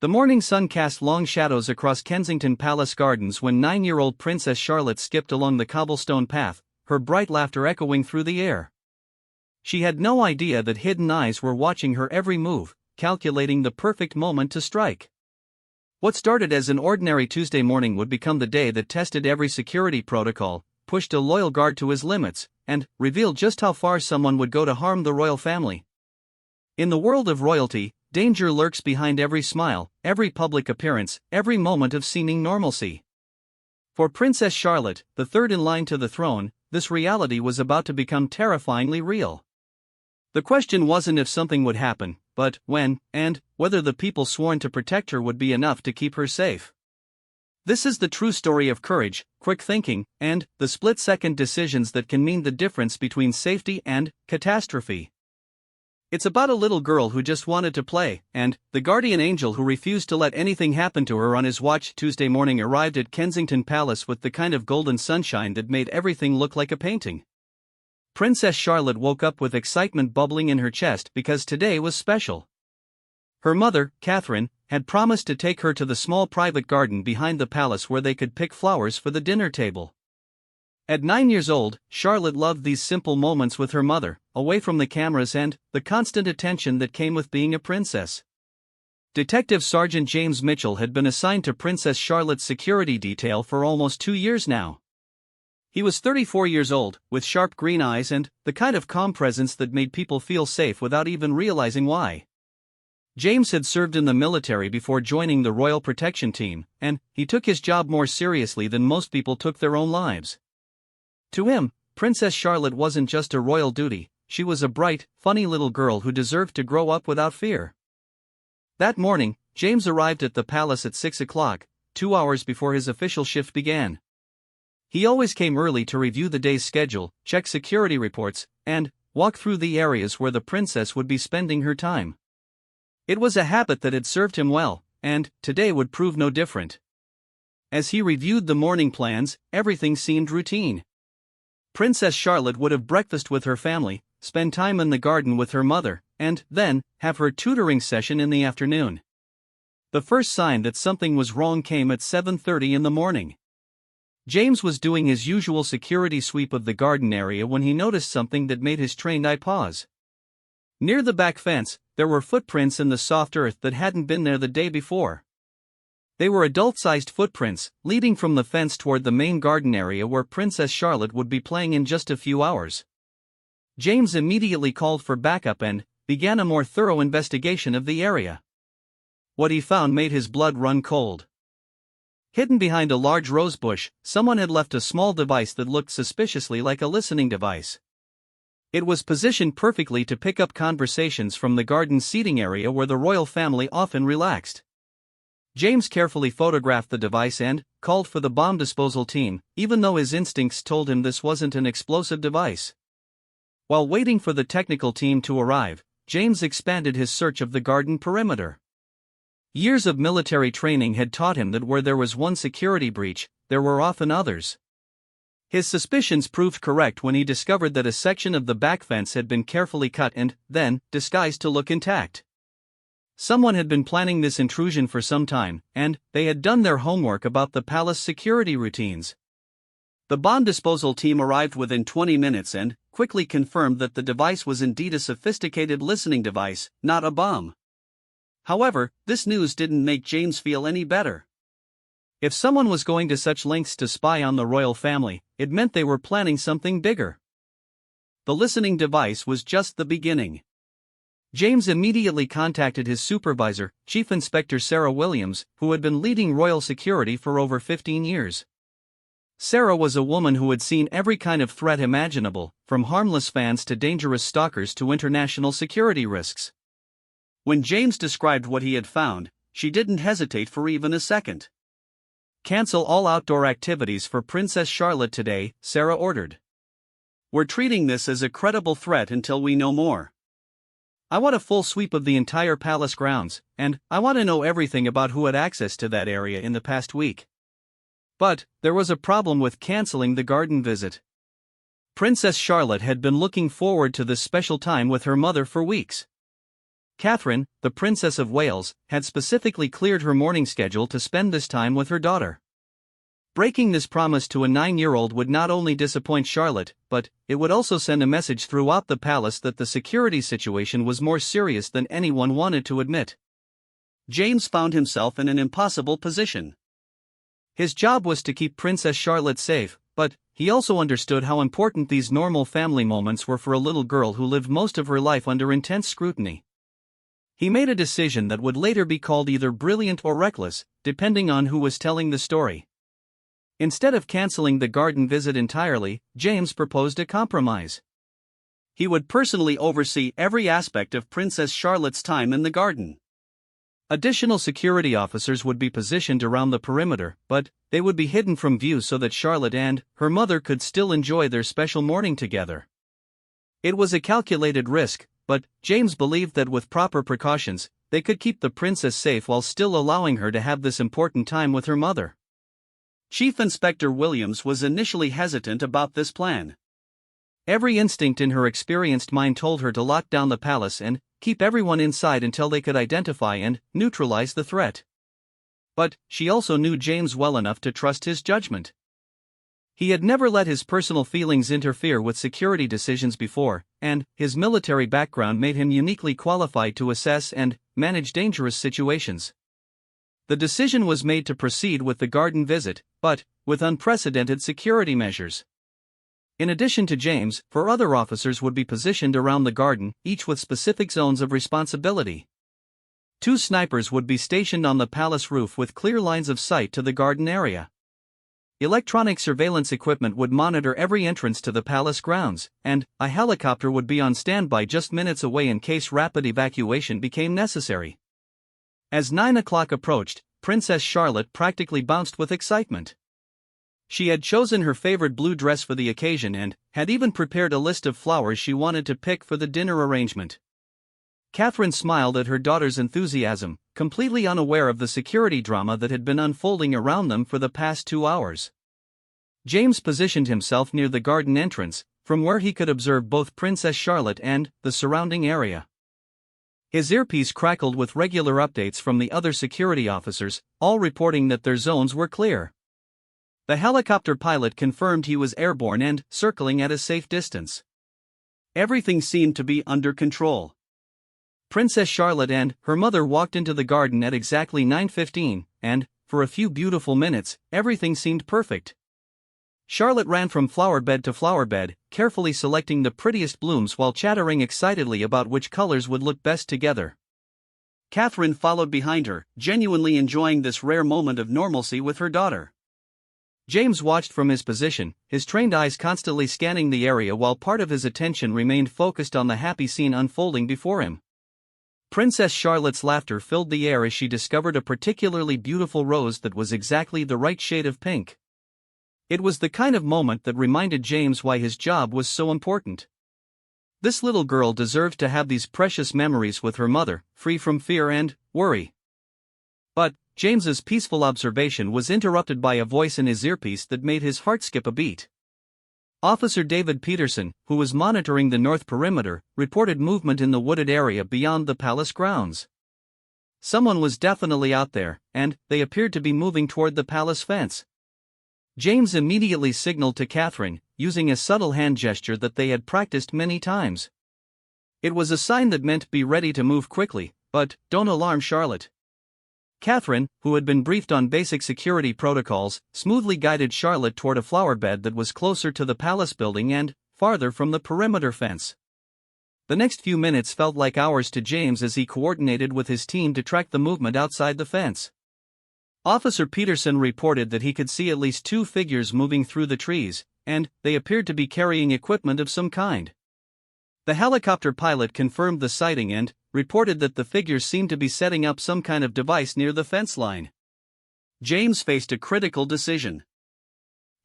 The morning sun cast long shadows across Kensington Palace Gardens when 9-year-old Princess Charlotte skipped along the cobblestone path, her bright laughter echoing through the air. She had no idea that hidden eyes were watching her every move, calculating the perfect moment to strike. What started as an ordinary Tuesday morning would become the day that tested every security protocol, pushed a loyal guard to his limits, and revealed just how far someone would go to harm the royal family. In the world of royalty, danger lurks behind every smile, every public appearance, every moment of seeming normalcy. For Princess Charlotte, the third in line to the throne, this reality was about to become terrifyingly real. The question wasn't if something would happen, but when, and whether the people sworn to protect her would be enough to keep her safe. This is the true story of courage, quick thinking, and the split-second decisions that can mean the difference between safety and catastrophe. It's about a little girl who just wanted to play, and the guardian angel who refused to let anything happen to her on his watch. Tuesday morning arrived at Kensington Palace with the kind of golden sunshine that made everything look like a painting. Princess Charlotte woke up with excitement bubbling in her chest because today was special. Her mother, Catherine, had promised to take her to the small private garden behind the palace where they could pick flowers for the dinner table. At 9 years old, Charlotte loved these simple moments with her mother, away from the cameras and the constant attention that came with being a princess. Detective Sergeant James Mitchell had been assigned to Princess Charlotte's security detail for almost 2 years now. He was 34 years old, with sharp green eyes and the kind of calm presence that made people feel safe without even realizing why. James had served in the military before joining the Royal Protection Team, and he took his job more seriously than most people took their own lives. To him, Princess Charlotte wasn't just a royal duty, she was a bright, funny little girl who deserved to grow up without fear. That morning, James arrived at the palace at 6 o'clock, 2 hours before his official shift began. He always came early to review the day's schedule, check security reports, and walk through the areas where the princess would be spending her time. It was a habit that had served him well, and today would prove no different. As he reviewed the morning plans, everything seemed routine. Princess Charlotte would have breakfast with her family, spend time in the garden with her mother, and then have her tutoring session in the afternoon. The first sign that something was wrong came at 7:30 in the morning. James was doing his usual security sweep of the garden area when he noticed something that made his trained eye pause. Near the back fence, there were footprints in the soft earth that hadn't been there the day before. They were adult-sized footprints, leading from the fence toward the main garden area where Princess Charlotte would be playing in just a few hours. James immediately called for backup and began a more thorough investigation of the area. What he found made his blood run cold. Hidden behind a large rose bush, someone had left a small device that looked suspiciously like a listening device. It was positioned perfectly to pick up conversations from the garden seating area where the royal family often relaxed. James carefully photographed the device and called for the bomb disposal team, even though his instincts told him this wasn't an explosive device. While waiting for the technical team to arrive, James expanded his search of the garden perimeter. Years of military training had taught him that where there was one security breach, there were often others. His suspicions proved correct when he discovered that a section of the back fence had been carefully cut and then disguised to look intact. Someone had been planning this intrusion for some time, and they had done their homework about the palace security routines. The bomb disposal team arrived within 20 minutes and quickly confirmed that the device was indeed a sophisticated listening device, not a bomb. However, this news didn't make James feel any better. If someone was going to such lengths to spy on the royal family, it meant they were planning something bigger. The listening device was just the beginning. James immediately contacted his supervisor, Chief Inspector Sarah Williams, who had been leading royal security for over 15 years. Sarah was a woman who had seen every kind of threat imaginable, from harmless fans to dangerous stalkers to international security risks. When James described what he had found, she didn't hesitate for even a second. "Cancel all outdoor activities for Princess Charlotte today," Sarah ordered. "We're treating this as a credible threat until we know more. I want a full sweep of the entire palace grounds, and I want to know everything about who had access to that area in the past week." But there was a problem with canceling the garden visit. Princess Charlotte had been looking forward to this special time with her mother for weeks. Catherine, the Princess of Wales, had specifically cleared her morning schedule to spend this time with her daughter. Breaking this promise to a 9-year-old would not only disappoint Charlotte, but it would also send a message throughout the palace that the security situation was more serious than anyone wanted to admit. James found himself in an impossible position. His job was to keep Princess Charlotte safe, but he also understood how important these normal family moments were for a little girl who lived most of her life under intense scrutiny. He made a decision that would later be called either brilliant or reckless, depending on who was telling the story. Instead of canceling the garden visit entirely, James proposed a compromise. He would personally oversee every aspect of Princess Charlotte's time in the garden. Additional security officers would be positioned around the perimeter, but they would be hidden from view so that Charlotte and her mother could still enjoy their special morning together. It was a calculated risk, but James believed that with proper precautions, they could keep the princess safe while still allowing her to have this important time with her mother. Chief Inspector Williams was initially hesitant about this plan. Every instinct in her experienced mind told her to lock down the palace and keep everyone inside until they could identify and neutralize the threat. But she also knew James well enough to trust his judgment. He had never let his personal feelings interfere with security decisions before, and his military background made him uniquely qualified to assess and manage dangerous situations. The decision was made to proceed with the garden visit, but with unprecedented security measures. In addition to James, 4 other officers would be positioned around the garden, each with specific zones of responsibility. 2 snipers would be stationed on the palace roof with clear lines of sight to the garden area. Electronic surveillance equipment would monitor every entrance to the palace grounds, and a helicopter would be on standby just minutes away in case rapid evacuation became necessary. As 9 o'clock approached, Princess Charlotte practically bounced with excitement. She had chosen her favorite blue dress for the occasion and had even prepared a list of flowers she wanted to pick for the dinner arrangement. Catherine smiled at her daughter's enthusiasm, completely unaware of the security drama that had been unfolding around them for the past 2 hours. James positioned himself near the garden entrance, from where he could observe both Princess Charlotte and the surrounding area. His earpiece crackled with regular updates from the other security officers, all reporting that their zones were clear. The helicopter pilot confirmed he was airborne and circling at a safe distance. Everything seemed to be under control. Princess Charlotte and her mother walked into the garden at exactly 9:15, and, for a few beautiful minutes, everything seemed perfect. Charlotte ran from flowerbed to flowerbed, carefully selecting the prettiest blooms while chattering excitedly about which colors would look best together. Catherine followed behind her, genuinely enjoying this rare moment of normalcy with her daughter. James watched from his position, his trained eyes constantly scanning the area while part of his attention remained focused on the happy scene unfolding before him. Princess Charlotte's laughter filled the air as she discovered a particularly beautiful rose that was exactly the right shade of pink. It was the kind of moment that reminded James why his job was so important. This little girl deserved to have these precious memories with her mother, free from fear and worry. But James's peaceful observation was interrupted by a voice in his earpiece that made his heart skip a beat. Officer David Peterson, who was monitoring the north perimeter, reported movement in the wooded area beyond the palace grounds. Someone was definitely out there, and they appeared to be moving toward the palace fence. James immediately signaled to Catherine, using a subtle hand gesture that they had practiced many times. It was a sign that meant be ready to move quickly, but don't alarm Charlotte. Catherine, who had been briefed on basic security protocols, smoothly guided Charlotte toward a flowerbed that was closer to the palace building and farther from the perimeter fence. The next few minutes felt like hours to James as he coordinated with his team to track the movement outside the fence. Officer Peterson reported that he could see at least 2 figures moving through the trees, and they appeared to be carrying equipment of some kind. The helicopter pilot confirmed the sighting and reported that the figures seemed to be setting up some kind of device near the fence line. James faced a critical decision.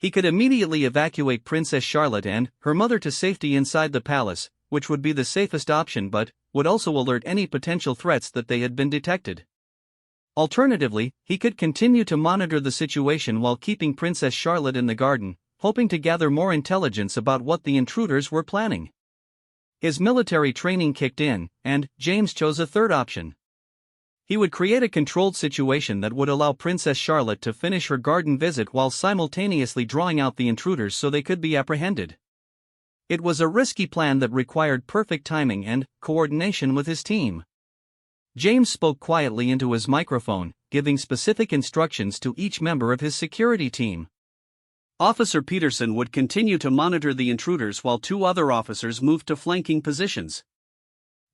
He could immediately evacuate Princess Charlotte and her mother to safety inside the palace, which would be the safest option but would also alert any potential threats that they had been detected. Alternatively, he could continue to monitor the situation while keeping Princess Charlotte in the garden, hoping to gather more intelligence about what the intruders were planning. His military training kicked in, and James chose a third option. He would create a controlled situation that would allow Princess Charlotte to finish her garden visit while simultaneously drawing out the intruders so they could be apprehended. It was a risky plan that required perfect timing and coordination with his team. James spoke quietly into his microphone, giving specific instructions to each member of his security team. Officer Peterson would continue to monitor the intruders while two other officers moved to flanking positions.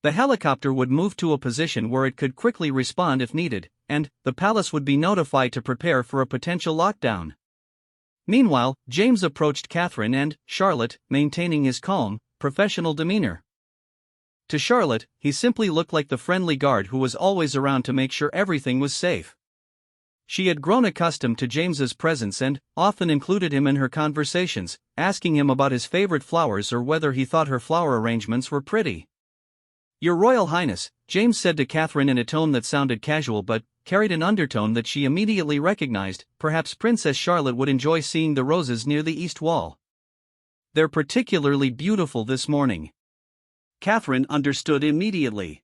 The helicopter would move to a position where it could quickly respond if needed, and the palace would be notified to prepare for a potential lockdown. Meanwhile, James approached Catherine and Charlotte, maintaining his calm, professional demeanor. To Charlotte, he simply looked like the friendly guard who was always around to make sure everything was safe. She had grown accustomed to James's presence and often included him in her conversations, asking him about his favorite flowers or whether he thought her flower arrangements were pretty. "Your Royal Highness," James said to Catherine in a tone that sounded casual but carried an undertone that she immediately recognized. Perhaps Princess Charlotte would enjoy seeing the roses near the east wall. "They're particularly beautiful this morning." Catherine understood immediately.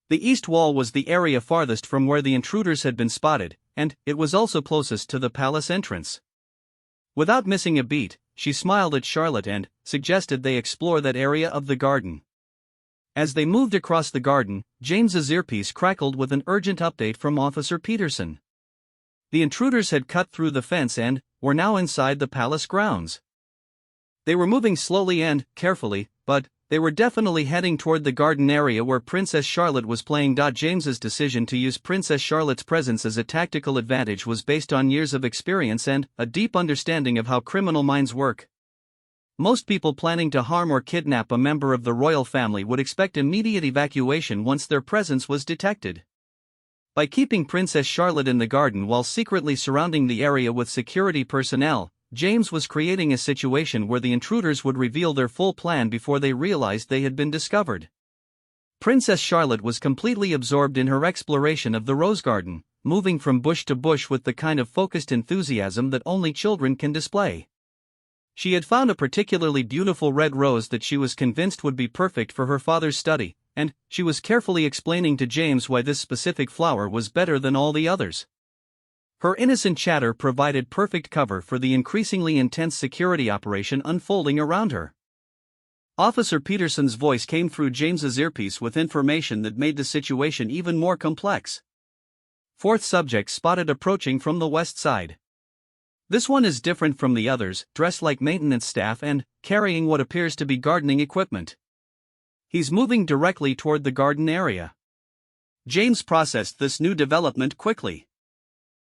The east wall was the area farthest from where the intruders had been spotted, and it was also closest to the palace entrance. Without missing a beat, she smiled at Charlotte and suggested they explore that area of the garden. As they moved across the garden, James's earpiece crackled with an urgent update from Officer Peterson. The intruders had cut through the fence and were now inside the palace grounds. They were moving slowly and carefully, but they were definitely heading toward the garden area where Princess Charlotte was playing. James's decision to use Princess Charlotte's presence as a tactical advantage was based on years of experience and a deep understanding of how criminal minds work. Most people planning to harm or kidnap a member of the royal family would expect immediate evacuation once their presence was detected. By keeping Princess Charlotte in the garden while secretly surrounding the area with security personnel, James was creating a situation where the intruders would reveal their full plan before they realized they had been discovered. Princess Charlotte was completely absorbed in her exploration of the rose garden, moving from bush to bush with the kind of focused enthusiasm that only children can display. She had found a particularly beautiful red rose that she was convinced would be perfect for her father's study, and she was carefully explaining to James why this specific flower was better than all the others. Her innocent chatter provided perfect cover for the increasingly intense security operation unfolding around her. Officer Peterson's voice came through James's earpiece with information that made the situation even more complex. "Fourth subject spotted approaching from the west side. This one is different from the others, dressed like maintenance staff and carrying what appears to be gardening equipment. He's moving directly toward the garden area." James processed this new development quickly.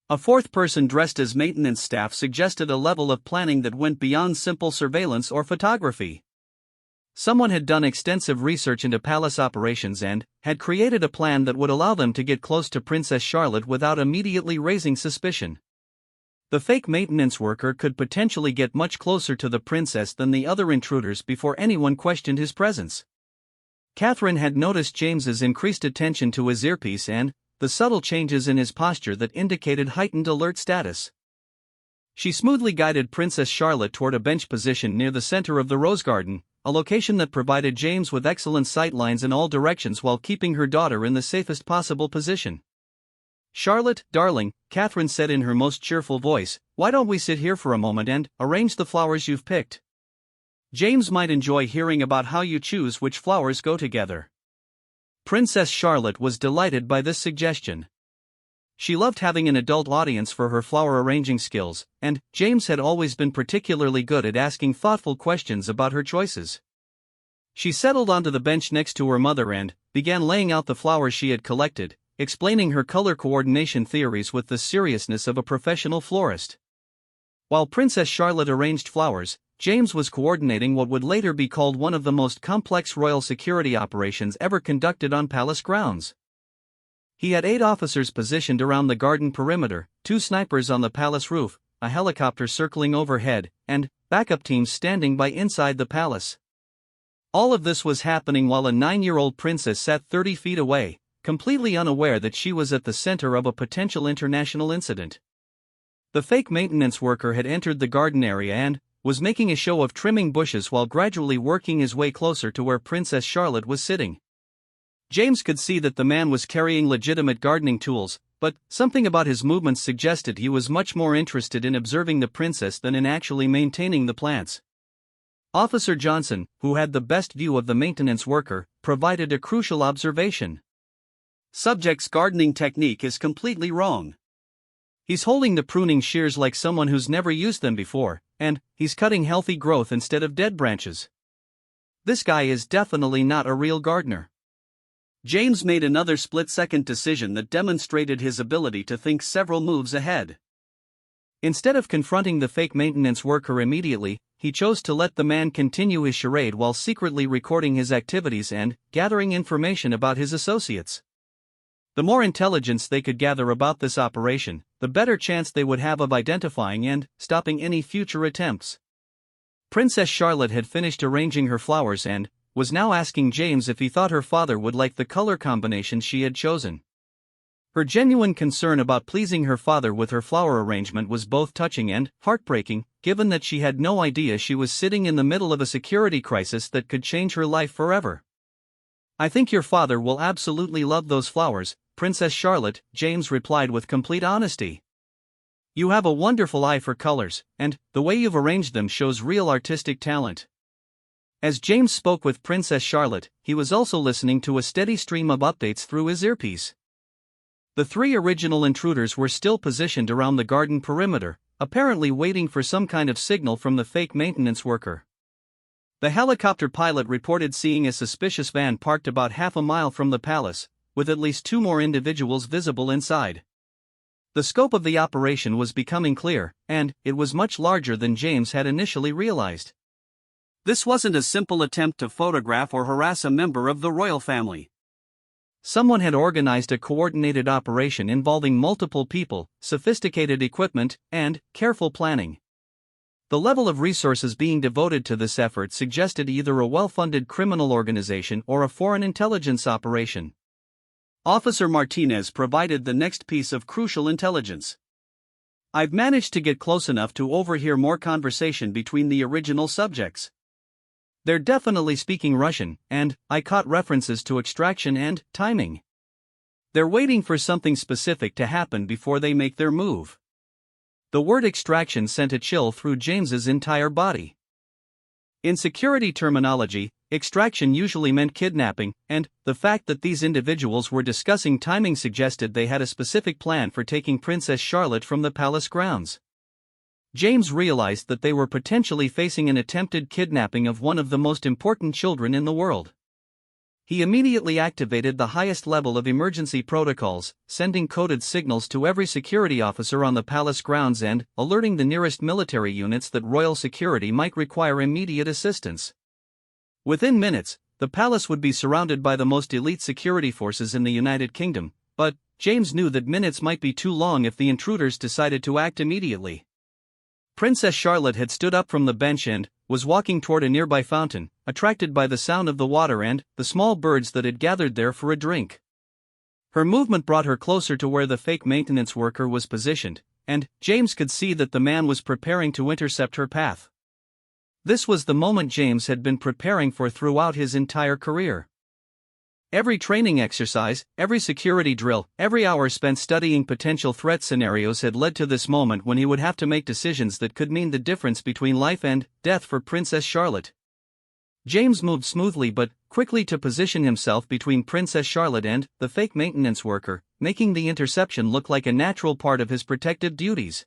A fourth person dressed as maintenance staff suggested a level of planning that went beyond simple surveillance or photography. Someone had done extensive research into palace operations and had created a plan that would allow them to get close to Princess Charlotte without immediately raising suspicion. The fake maintenance worker could potentially get much closer to the princess than the other intruders before anyone questioned his presence. Catherine had noticed James's increased attention to his earpiece and the subtle changes in his posture that indicated heightened alert status. She smoothly guided Princess Charlotte toward a bench position near the center of the rose garden, a location that provided James with excellent sight lines in all directions while keeping her daughter in the safest possible position. "Charlotte, darling," Catherine said in her most cheerful voice, "why don't we sit here for a moment and arrange the flowers you've picked? James might enjoy hearing about how you choose which flowers go together." Princess Charlotte was delighted by this suggestion. She loved having an adult audience for her flower arranging skills, and James had always been particularly good at asking thoughtful questions about her choices. She settled onto the bench next to her mother and began laying out the flowers she had collected, explaining her color coordination theories with the seriousness of a professional florist. While Princess Charlotte arranged flowers, James was coordinating what would later be called one of the most complex royal security operations ever conducted on palace grounds. He had 8 officers positioned around the garden perimeter, 2 snipers on the palace roof, a helicopter circling overhead, and backup teams standing by inside the palace. All of this was happening while a 9-year-old princess sat 30 feet away, completely unaware that she was at the center of a potential international incident. The fake maintenance worker had entered the garden area and was making a show of trimming bushes while gradually working his way closer to where Princess Charlotte was sitting. James could see that the man was carrying legitimate gardening tools, but something about his movements suggested he was much more interested in observing the princess than in actually maintaining the plants. Officer Johnson, who had the best view of the maintenance worker, provided a crucial observation. "Subject's gardening technique is completely wrong. He's holding the pruning shears like someone who's never used them before, and he's cutting healthy growth instead of dead branches. This guy is definitely not a real gardener." James made another split-second decision that demonstrated his ability to think several moves ahead. Instead of confronting the fake maintenance worker immediately, he chose to let the man continue his charade while secretly recording his activities and gathering information about his associates. The more intelligence they could gather about this operation, the better chance they would have of identifying and stopping any future attempts. Princess Charlotte had finished arranging her flowers and was now asking James if he thought her father would like the color combination she had chosen. Her genuine concern about pleasing her father with her flower arrangement was both touching and heartbreaking, given that she had no idea she was sitting in the middle of a security crisis that could change her life forever. "I think your father will absolutely love those flowers, Princess Charlotte," James replied with complete honesty. "You have a wonderful eye for colors, and the way you've arranged them shows real artistic talent." As James spoke with Princess Charlotte, he was also listening to a steady stream of updates through his earpiece. The three original intruders were still positioned around the garden perimeter, apparently waiting for some kind of signal from the fake maintenance worker. The helicopter pilot reported seeing a suspicious van parked about half a mile from the palace, with at least 2 more individuals visible inside. The scope of the operation was becoming clear, and it was much larger than James had initially realized. This wasn't a simple attempt to photograph or harass a member of the royal family. Someone had organized a coordinated operation involving multiple people, sophisticated equipment, and careful planning. The level of resources being devoted to this effort suggested either a well-funded criminal organization or a foreign intelligence operation. Officer Martinez provided the next piece of crucial intelligence. "I've managed to get close enough to overhear more conversation between the original subjects. They're definitely speaking Russian, and I caught references to extraction and timing. They're waiting for something specific to happen before they make their move." The word extraction sent a chill through James's entire body. In security terminology, extraction usually meant kidnapping, and the fact that these individuals were discussing timing suggested they had a specific plan for taking Princess Charlotte from the palace grounds. James realized that they were potentially facing an attempted kidnapping of one of the most important children in the world. He immediately activated the highest level of emergency protocols, sending coded signals to every security officer on the palace grounds and alerting the nearest military units that royal security might require immediate assistance. Within minutes, the palace would be surrounded by the most elite security forces in the United Kingdom, but James knew that minutes might be too long if the intruders decided to act immediately. Princess Charlotte had stood up from the bench and was walking toward a nearby fountain, attracted by the sound of the water and the small birds that had gathered there for a drink. Her movement brought her closer to where the fake maintenance worker was positioned, and James could see that the man was preparing to intercept her path. This was the moment James had been preparing for throughout his entire career. Every training exercise, every security drill, every hour spent studying potential threat scenarios had led to this moment when he would have to make decisions that could mean the difference between life and death for Princess Charlotte. James moved smoothly but quickly to position himself between Princess Charlotte and the fake maintenance worker, making the interception look like a natural part of his protective duties.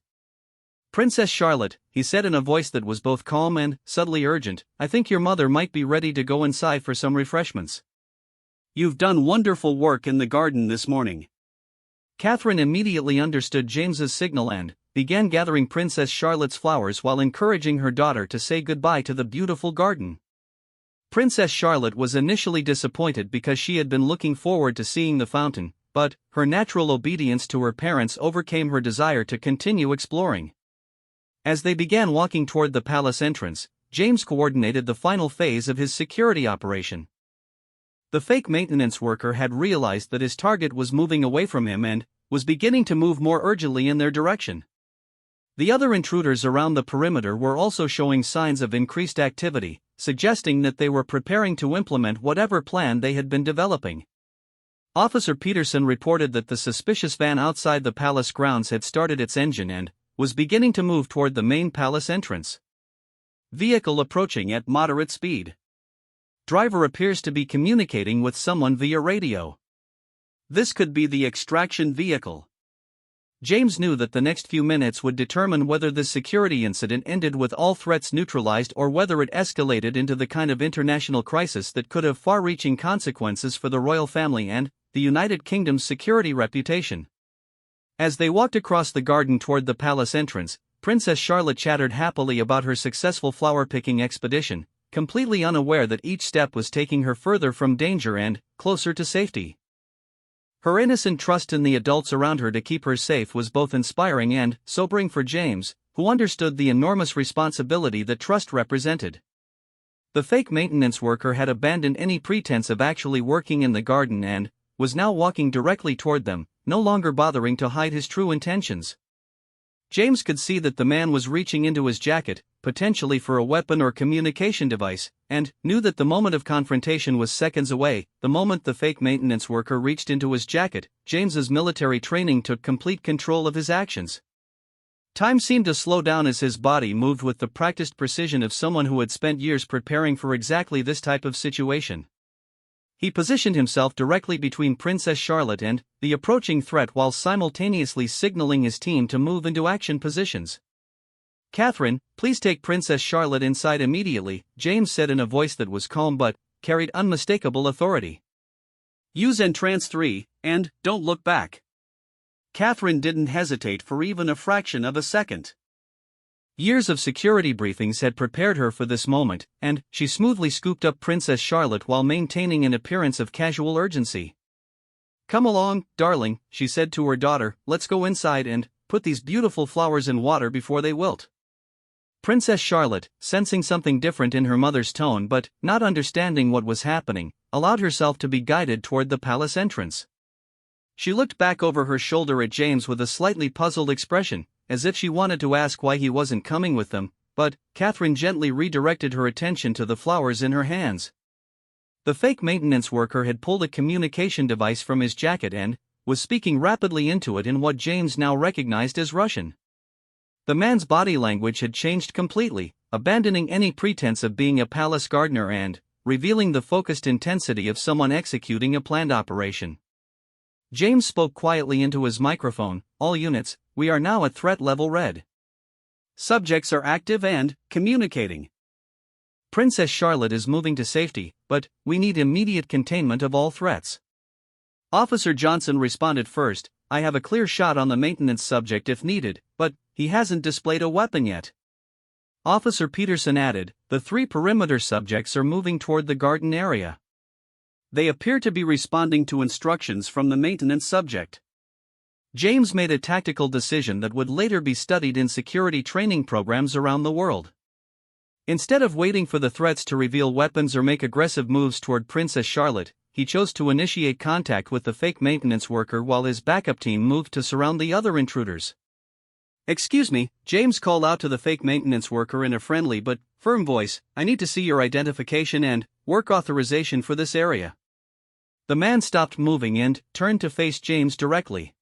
"Princess Charlotte," he said in a voice that was both calm and subtly urgent, "I think your mother might be ready to go inside for some refreshments. You've done wonderful work in the garden this morning." Catherine immediately understood James's signal and began gathering Princess Charlotte's flowers while encouraging her daughter to say goodbye to the beautiful garden. Princess Charlotte was initially disappointed because she had been looking forward to seeing the fountain, but her natural obedience to her parents overcame her desire to continue exploring. As they began walking toward the palace entrance, James coordinated the final phase of his security operation. The fake maintenance worker had realized that his target was moving away from him and was beginning to move more urgently in their direction. The other intruders around the perimeter were also showing signs of increased activity, suggesting that they were preparing to implement whatever plan they had been developing. Officer Peterson reported that the suspicious van outside the palace grounds had started its engine and was beginning to move toward the main palace entrance. Vehicle approaching at moderate speed. Driver appears to be communicating with someone via radio. This could be the extraction vehicle. James knew that the next few minutes would determine whether this security incident ended with all threats neutralized or whether it escalated into the kind of international crisis that could have far-reaching consequences for the royal family and the United Kingdom's security reputation. As they walked across the garden toward the palace entrance, Princess Charlotte chattered happily about her successful flower-picking expedition, completely unaware that each step was taking her further from danger and closer to safety. Her innocent trust in the adults around her to keep her safe was both inspiring and sobering for James, who understood the enormous responsibility that trust represented. The fake maintenance worker had abandoned any pretense of actually working in the garden and was now walking directly toward them, no longer bothering to hide his true intentions. James could see that the man was reaching into his jacket, potentially for a weapon or communication device, and knew that the moment of confrontation was seconds away. The moment the fake maintenance worker reached into his jacket, James's military training took complete control of his actions. Time seemed to slow down as his body moved with the practiced precision of someone who had spent years preparing for exactly this type of situation. He positioned himself directly between Princess Charlotte and the approaching threat while simultaneously signaling his team to move into action positions. "Catherine, please take Princess Charlotte inside immediately," James said in a voice that was calm but carried unmistakable authority. "Use Entrance 3, and don't look back." Catherine didn't hesitate for even a fraction of a second. Years of security briefings had prepared her for this moment, and she smoothly scooped up Princess Charlotte while maintaining an appearance of casual urgency. "Come along, darling," she said to her daughter, "let's go inside and put these beautiful flowers in water before they wilt." Princess Charlotte, sensing something different in her mother's tone but not understanding what was happening, allowed herself to be guided toward the palace entrance. She looked back over her shoulder at James with a slightly puzzled expression, as if she wanted to ask why he wasn't coming with them, but Catherine gently redirected her attention to the flowers in her hands. The fake maintenance worker had pulled a communication device from his jacket and was speaking rapidly into it in what James now recognized as Russian. The man's body language had changed completely, abandoning any pretense of being a palace gardener and revealing the focused intensity of someone executing a planned operation. James spoke quietly into his microphone, "All units, we are now at threat level red. Subjects are active and communicating. Princess Charlotte is moving to safety, but we need immediate containment of all threats." Officer Johnson responded first, "I have a clear shot on the maintenance subject if needed, but he hasn't displayed a weapon yet." Officer Peterson added, "The 3 perimeter subjects are moving toward the garden area. They appear to be responding to instructions from the maintenance subject." James made a tactical decision that would later be studied in security training programs around the world. Instead of waiting for the threats to reveal weapons or make aggressive moves toward Princess Charlotte, he chose to initiate contact with the fake maintenance worker while his backup team moved to surround the other intruders. "Excuse me," James called out to the fake maintenance worker in a friendly but firm voice, "I need to see your identification and work authorization for this area." The man stopped moving and turned to face James directly.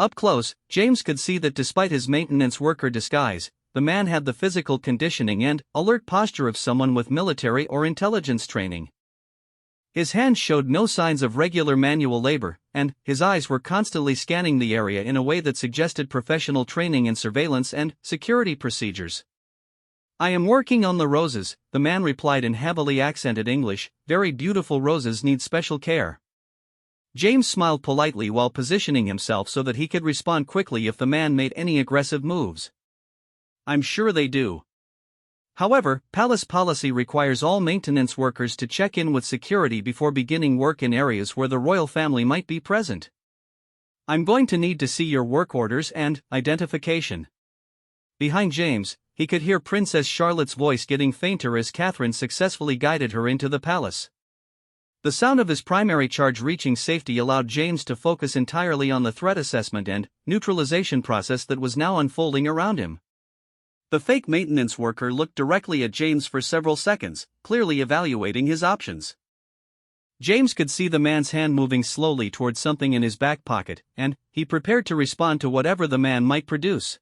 Up close, James could see that despite his maintenance worker disguise, the man had the physical conditioning and alert posture of someone with military or intelligence training. His hands showed no signs of regular manual labor, and his eyes were constantly scanning the area in a way that suggested professional training in surveillance and security procedures. "I am working on the roses," the man replied in heavily accented English. "Very beautiful roses need special care." James smiled politely while positioning himself so that he could respond quickly if the man made any aggressive moves. "I'm sure they do. However, palace policy requires all maintenance workers to check in with security before beginning work in areas where the royal family might be present. I'm going to need to see your work orders and identification." Behind James, he could hear Princess Charlotte's voice getting fainter as Catherine successfully guided her into the palace. The sound of his primary charge reaching safety allowed James to focus entirely on the threat assessment and neutralization process that was now unfolding around him. The fake maintenance worker looked directly at James for several seconds, clearly evaluating his options. James could see the man's hand moving slowly towards something in his back pocket, and he prepared to respond to whatever the man might produce.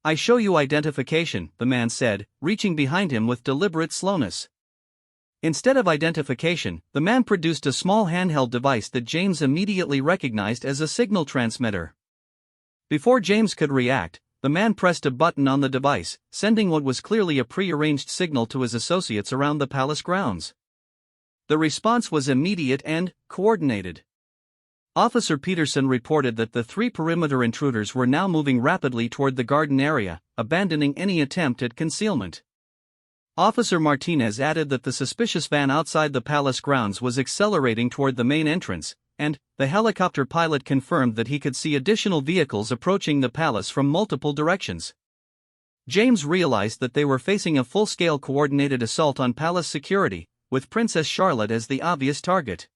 "I show you identification," the man said, reaching behind him with deliberate slowness. Instead of identification, the man produced a small handheld device that James immediately recognized as a signal transmitter. Before James could react, the man pressed a button on the device, sending what was clearly a pre-arranged signal to his associates around the palace grounds. The response was immediate and coordinated. Officer Peterson reported that the 3 perimeter intruders were now moving rapidly toward the garden area, abandoning any attempt at concealment. Officer Martinez added that the suspicious van outside the palace grounds was accelerating toward the main entrance, and the helicopter pilot confirmed that he could see additional vehicles approaching the palace from multiple directions. James realized that they were facing a full-scale coordinated assault on palace security, with Princess Charlotte as the obvious target.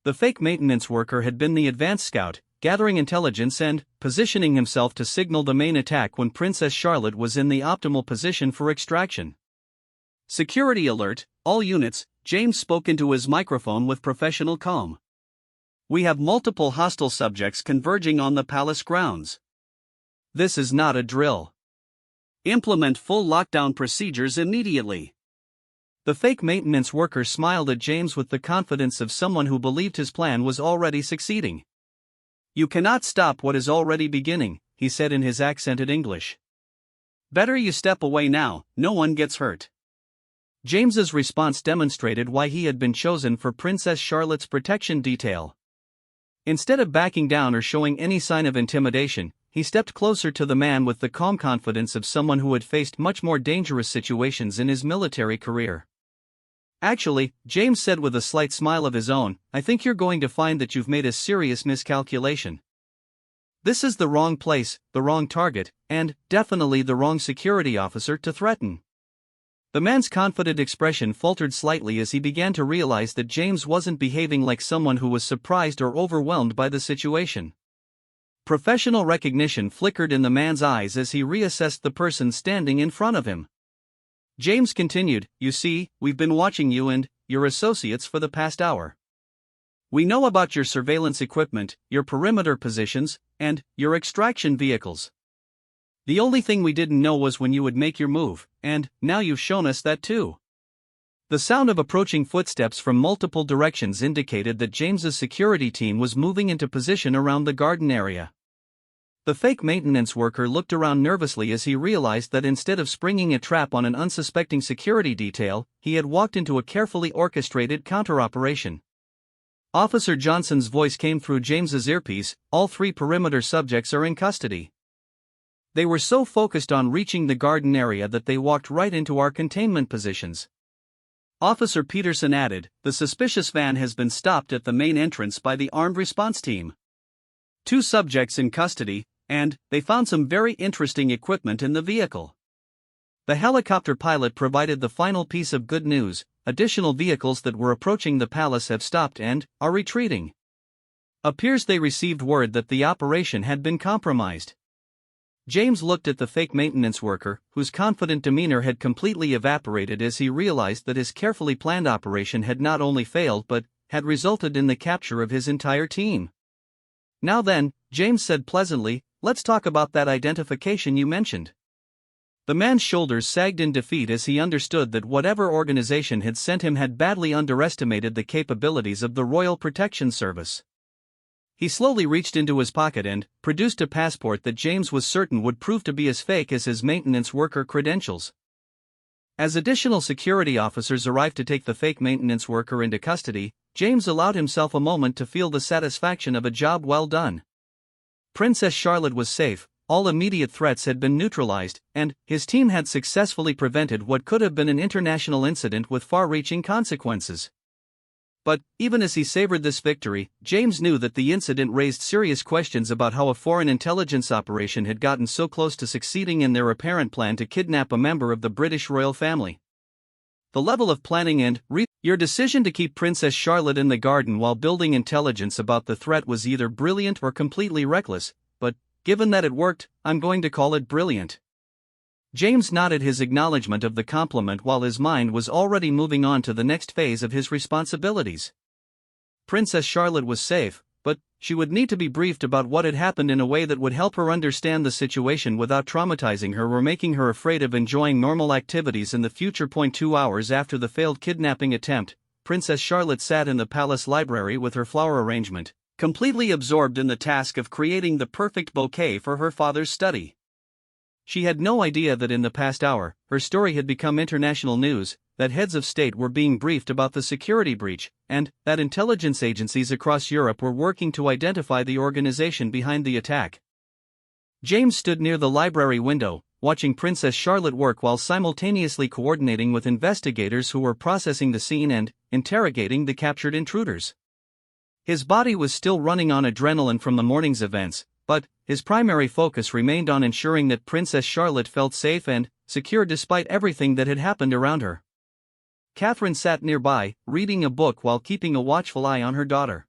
The fake maintenance worker had been the advance scout, gathering intelligence and positioning himself to signal the main attack when Princess Charlotte was in the optimal position for extraction. "Security alert, all units," James spoke into his microphone with professional calm. "We have multiple hostile subjects converging on the palace grounds. This is not a drill. Implement full lockdown procedures immediately." The fake maintenance worker smiled at James with the confidence of someone who believed his plan was already succeeding. "You cannot stop what is already beginning," he said in his accented English. "Better you step away now, no one gets hurt." James's response demonstrated why he had been chosen for Princess Charlotte's protection detail. Instead of backing down or showing any sign of intimidation, he stepped closer to the man with the calm confidence of someone who had faced much more dangerous situations in his military career. "Actually," James said with a slight smile of his own, "I think you're going to find that you've made a serious miscalculation. This is the wrong place, the wrong target, and definitely the wrong security officer to threaten." The man's confident expression faltered slightly as he began to realize that James wasn't behaving like someone who was surprised or overwhelmed by the situation. Professional recognition flickered in the man's eyes as he reassessed the person standing in front of him. James continued, "You see, we've been watching you and your associates for the past hour. We know about your surveillance equipment, your perimeter positions, and your extraction vehicles. The only thing we didn't know was when you would make your move, and now you've shown us that too." The sound of approaching footsteps from multiple directions indicated that James's security team was moving into position around the garden area. The fake maintenance worker looked around nervously as he realized that instead of springing a trap on an unsuspecting security detail, he had walked into a carefully orchestrated counter-operation. Officer Johnson's voice came through James's earpiece, "All 3 perimeter subjects are in custody." They were so focused on reaching the garden area that they walked right into our containment positions. Officer Peterson added, "The suspicious van has been stopped at the main entrance by the armed response team. 2 subjects in custody, and they found some very interesting equipment in the vehicle." The helicopter pilot provided the final piece of good news: additional vehicles that were approaching the palace have stopped and are retreating. Appears they received word that the operation had been compromised. James looked at the fake maintenance worker, whose confident demeanor had completely evaporated as he realized that his carefully planned operation had not only failed but had resulted in the capture of his entire team. "Now then," James said pleasantly, "let's talk about that identification you mentioned." The man's shoulders sagged in defeat as he understood that whatever organization had sent him had badly underestimated the capabilities of the Royal Protection Service. He slowly reached into his pocket and produced a passport that James was certain would prove to be as fake as his maintenance worker credentials. As additional security officers arrived to take the fake maintenance worker into custody, James allowed himself a moment to feel the satisfaction of a job well done. Princess Charlotte was safe, all immediate threats had been neutralized, and his team had successfully prevented what could have been an international incident with far-reaching consequences. But, even as he savored this victory, James knew that the incident raised serious questions about how a foreign intelligence operation had gotten so close to succeeding in their apparent plan to kidnap a member of the British royal family. The level of planning and Your decision to keep Princess Charlotte in the garden while building intelligence about the threat was either brilliant or completely reckless, but, given that it worked, I'm going to call it brilliant. James nodded his acknowledgement of the compliment while his mind was already moving on to the next phase of his responsibilities. Princess Charlotte was safe, but she would need to be briefed about what had happened in a way that would help her understand the situation without traumatizing her or making her afraid of enjoying normal activities in the future. 2 hours after the failed kidnapping attempt, Princess Charlotte sat in the palace library with her flower arrangement, completely absorbed in the task of creating the perfect bouquet for her father's study. She had no idea that in the past hour, her story had become international news, that heads of state were being briefed about the security breach, and that intelligence agencies across Europe were working to identify the organization behind the attack. James stood near the library window, watching Princess Charlotte work while simultaneously coordinating with investigators who were processing the scene and interrogating the captured intruders. His body was still running on adrenaline from the morning's events, but his primary focus remained on ensuring that Princess Charlotte felt safe and secure despite everything that had happened around her. Catherine sat nearby, reading a book while keeping a watchful eye on her daughter.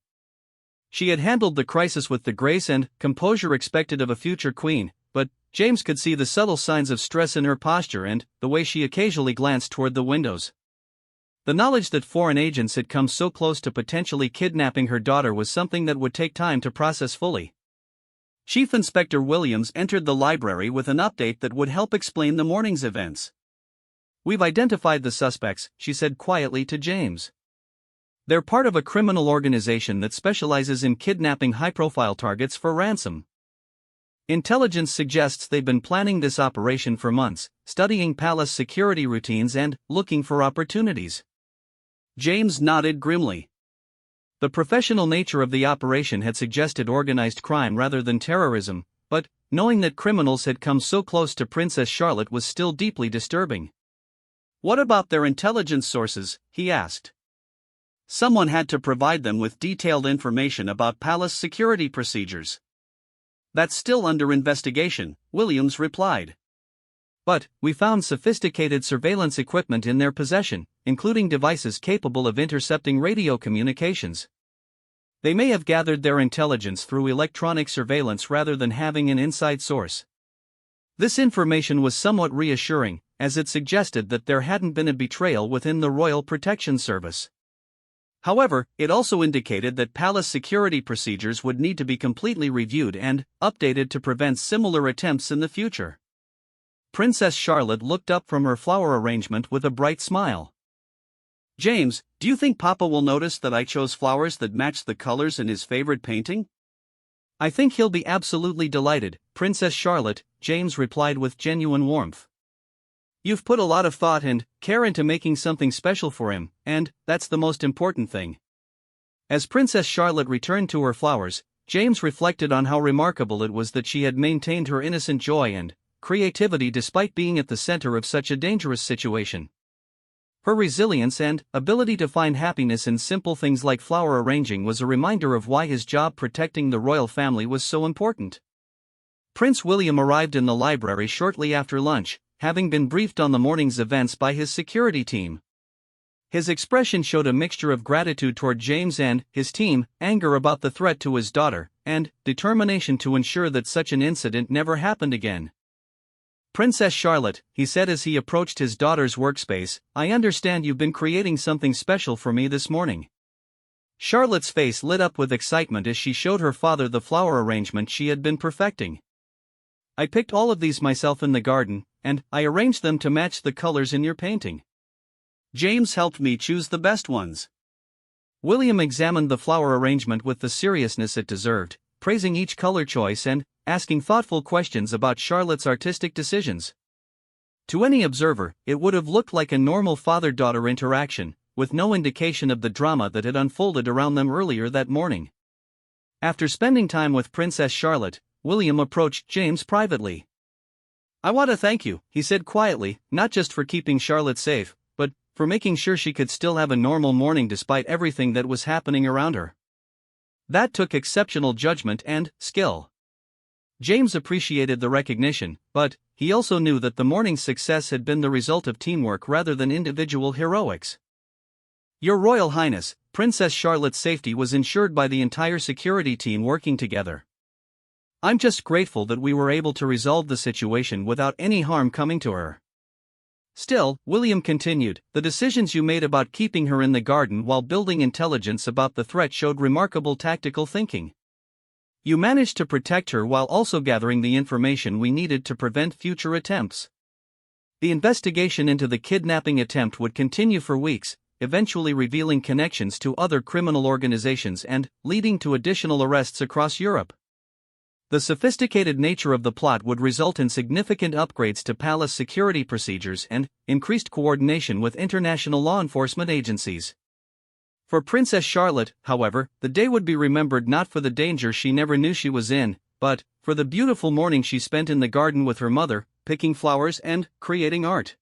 She had handled the crisis with the grace and composure expected of a future queen, but James could see the subtle signs of stress in her posture and the way she occasionally glanced toward the windows. The knowledge that foreign agents had come so close to potentially kidnapping her daughter was something that would take time to process fully. Chief Inspector Williams entered the library with an update that would help explain the morning's events. "We've identified the suspects," she said quietly to James. "They're part of a criminal organization that specializes in kidnapping high-profile targets for ransom. Intelligence suggests they've been planning this operation for months, studying palace security routines and looking for opportunities." James nodded grimly. The professional nature of the operation had suggested organized crime rather than terrorism, but knowing that criminals had come so close to Princess Charlotte was still deeply disturbing. "What about their intelligence sources?" he asked. "Someone had to provide them with detailed information about palace security procedures." "That's still under investigation," Williams replied. "But we found sophisticated surveillance equipment in their possession, including devices capable of intercepting radio communications. They may have gathered their intelligence through electronic surveillance rather than having an inside source." This information was somewhat reassuring, as it suggested that there hadn't been a betrayal within the Royal Protection Service. However, it also indicated that palace security procedures would need to be completely reviewed and updated to prevent similar attempts in the future. Princess Charlotte looked up from her flower arrangement with a bright smile. "James, do you think Papa will notice that I chose flowers that match the colors in his favorite painting?" "I think he'll be absolutely delighted, Princess Charlotte," James replied with genuine warmth. "You've put a lot of thought and care into making something special for him, and that's the most important thing." As Princess Charlotte returned to her flowers, James reflected on how remarkable it was that she had maintained her innocent joy and creativity despite being at the center of such a dangerous situation. Her resilience and ability to find happiness in simple things like flower arranging was a reminder of why his job protecting the royal family was so important. Prince William arrived in the library shortly after lunch, having been briefed on the morning's events by his security team. His expression showed a mixture of gratitude toward James and his team, anger about the threat to his daughter, and determination to ensure that such an incident never happened again. "Princess Charlotte," he said as he approached his daughter's workspace, "I understand you've been creating something special for me this morning." Charlotte's face lit up with excitement as she showed her father the flower arrangement she had been perfecting. "I picked all of these myself in the garden, and I arranged them to match the colors in your painting. James helped me choose the best ones." William examined the flower arrangement with the seriousness it deserved, praising each color choice and asking thoughtful questions about Charlotte's artistic decisions. To any observer, it would have looked like a normal father-daughter interaction, with no indication of the drama that had unfolded around them earlier that morning. After spending time with Princess Charlotte, William approached James privately. "I want to thank you," he said quietly, "not just for keeping Charlotte safe, but for making sure she could still have a normal morning despite everything that was happening around her. That took exceptional judgment and skill." James appreciated the recognition, but he also knew that the morning's success had been the result of teamwork rather than individual heroics. Your Royal Highness, Princess Charlotte's safety was ensured by the entire security team working together. I'm just grateful that we were able to resolve the situation without any harm coming to her. Still, William continued, the decisions you made about keeping her in the garden while building intelligence about the threat showed remarkable tactical thinking. You managed to protect her while also gathering the information we needed to prevent future attempts. The investigation into the kidnapping attempt would continue for weeks, eventually revealing connections to other criminal organizations and leading to additional arrests across Europe. The sophisticated nature of the plot would result in significant upgrades to palace security procedures and increased coordination with international law enforcement agencies. For Princess Charlotte, however, the day would be remembered not for the danger she never knew she was in, but for the beautiful morning she spent in the garden with her mother, picking flowers and creating art.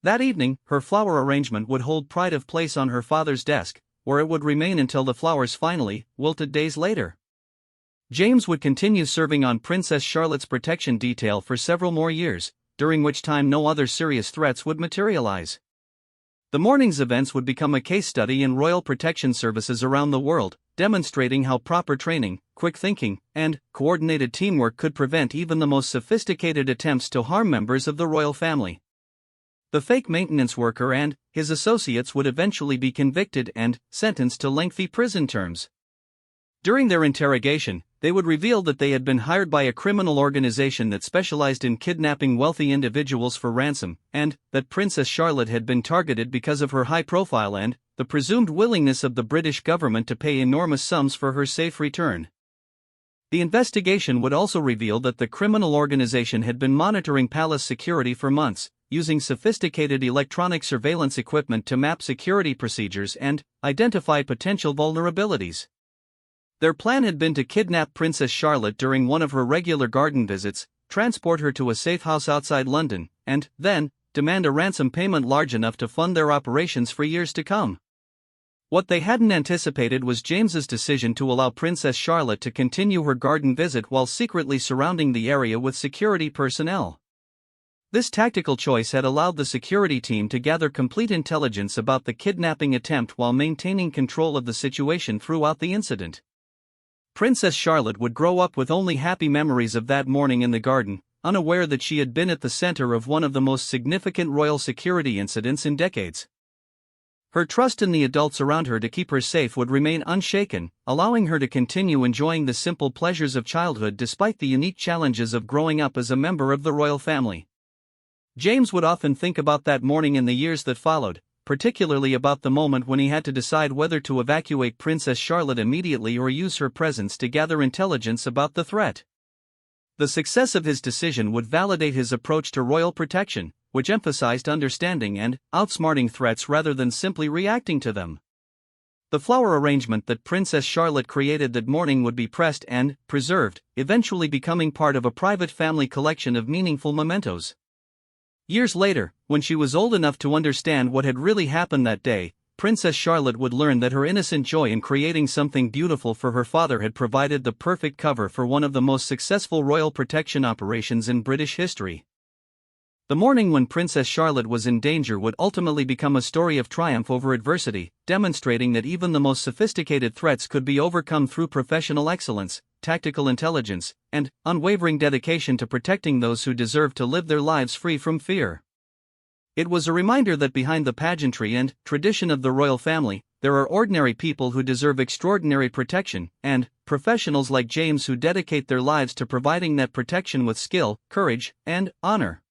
That evening, her flower arrangement would hold pride of place on her father's desk, where it would remain until the flowers finally wilted days later. James would continue serving on Princess Charlotte's protection detail for several more years, during which time no other serious threats would materialize. The morning's events would become a case study in royal protection services around the world, demonstrating how proper training, quick thinking, and coordinated teamwork could prevent even the most sophisticated attempts to harm members of the royal family. The fake maintenance worker and his associates would eventually be convicted and sentenced to lengthy prison terms. During their interrogation, they would reveal that they had been hired by a criminal organization that specialized in kidnapping wealthy individuals for ransom, and that Princess Charlotte had been targeted because of her high profile and the presumed willingness of the British government to pay enormous sums for her safe return. The investigation would also reveal that the criminal organization had been monitoring palace security for months, using sophisticated electronic surveillance equipment to map security procedures and identify potential vulnerabilities. Their plan had been to kidnap Princess Charlotte during one of her regular garden visits, transport her to a safe house outside London, and then demand a ransom payment large enough to fund their operations for years to come. What they hadn't anticipated was James's decision to allow Princess Charlotte to continue her garden visit while secretly surrounding the area with security personnel. This tactical choice had allowed the security team to gather complete intelligence about the kidnapping attempt while maintaining control of the situation throughout the incident. Princess Charlotte would grow up with only happy memories of that morning in the garden, unaware that she had been at the center of one of the most significant royal security incidents in decades. Her trust in the adults around her to keep her safe would remain unshaken, allowing her to continue enjoying the simple pleasures of childhood despite the unique challenges of growing up as a member of the royal family. James would often think about that morning in the years that followed, particularly about the moment when he had to decide whether to evacuate Princess Charlotte immediately or use her presence to gather intelligence about the threat. The success of his decision would validate his approach to royal protection, which emphasized understanding and outsmarting threats rather than simply reacting to them. The flower arrangement that Princess Charlotte created that morning would be pressed and preserved, eventually becoming part of a private family collection of meaningful mementos. Years later, when she was old enough to understand what had really happened that day, Princess Charlotte would learn that her innocent joy in creating something beautiful for her father had provided the perfect cover for one of the most successful royal protection operations in British history. The morning when Princess Charlotte was in danger would ultimately become a story of triumph over adversity, demonstrating that even the most sophisticated threats could be overcome through professional excellence, tactical intelligence, and unwavering dedication to protecting those who deserve to live their lives free from fear. It was a reminder that behind the pageantry and tradition of the royal family, there are ordinary people who deserve extraordinary protection, and professionals like James who dedicate their lives to providing that protection with skill, courage, and honor.